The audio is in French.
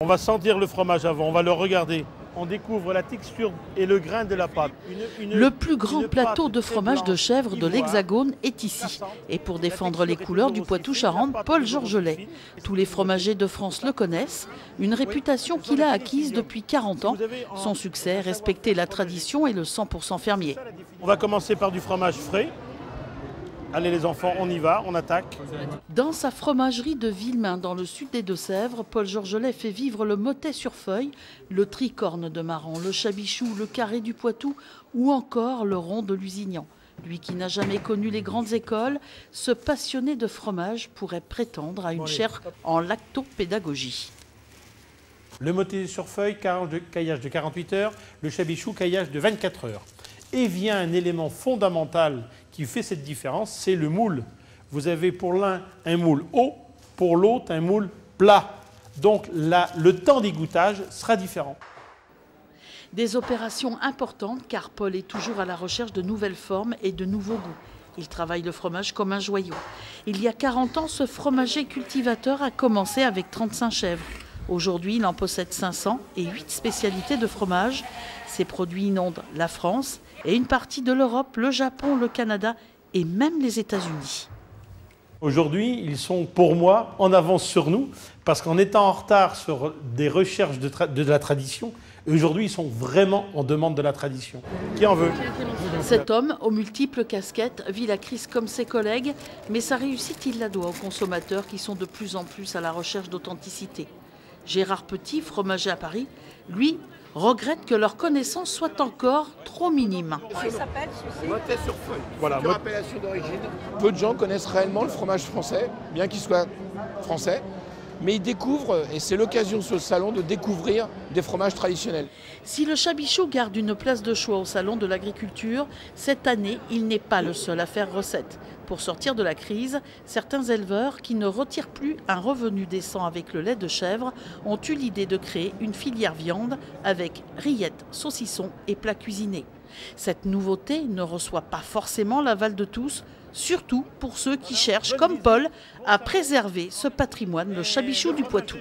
On va sentir le fromage avant, on va le regarder. On découvre la texture et le grain de la pâte. Le plus grand plateau de fromage de chèvre de l'Hexagone est ici. Et pour défendre les couleurs du Poitou-Charentes, Paul Georgelet. Tous les fromagers de France le connaissent. Une réputation qu'il a acquise depuis 40 ans. Son succès, respecter la tradition et le 100% fermier. On va commencer par du fromage frais. Allez les enfants, on y va, on attaque. Dans sa fromagerie de Villemain, dans le sud des Deux-Sèvres, Paul Georgelet fait vivre le mottet sur feuille, le tricorne de Marans, le chabichou, le carré du Poitou ou encore le rond de Lusignan. Lui qui n'a jamais connu les grandes écoles, ce passionné de fromage pourrait prétendre à une chaire en lactopédagogie. Le mottet sur feuille, caillage de 48 heures, le chabichou, caillage de 24 heures. Et vient un élément fondamental qui fait cette différence, c'est le moule. Vous avez pour l'un un moule haut, pour l'autre un moule plat. Donc là, le temps d'égouttage sera différent. Des opérations importantes car Paul est toujours à la recherche de nouvelles formes et de nouveaux goûts. Il travaille le fromage comme un joyau. Il y a 40 ans, ce fromager cultivateur a commencé avec 35 chèvres. Aujourd'hui, il en possède 500 et 8 spécialités de fromage. Ses produits inondent la France et une partie de l'Europe, le Japon, le Canada et même les États-Unis. Aujourd'hui, ils sont pour moi en avance sur nous parce qu'en étant en retard sur des recherches de la tradition, aujourd'hui, ils sont vraiment en demande de la tradition. Qui en veut? Cet homme, aux multiples casquettes, vit la crise comme ses collègues, mais sa réussite, il la doit aux consommateurs qui sont de plus en plus à la recherche d'authenticité. Gérard Petit, fromager à Paris, lui, regrette que leur connaissance soit encore trop minime. Comment il s'appelle ceci? Mottet sur feuille. Voilà, Sur appellation d'origine. Peu de gens connaissent réellement le fromage français, bien qu'il soit français. Mais ils découvrent, et c'est l'occasion sur le salon de découvrir des fromages traditionnels. Si le chabichou garde une place de choix au salon de l'agriculture, cette année, il n'est pas le seul à faire recette. Pour sortir de la crise, certains éleveurs qui ne retirent plus un revenu décent avec le lait de chèvre ont eu l'idée de créer une filière viande avec rillettes, saucissons et plats cuisinés. Cette nouveauté ne reçoit pas forcément l'aval de tous, surtout pour ceux qui cherchent, comme Paul, à préserver ce patrimoine, le chabichou du Poitou.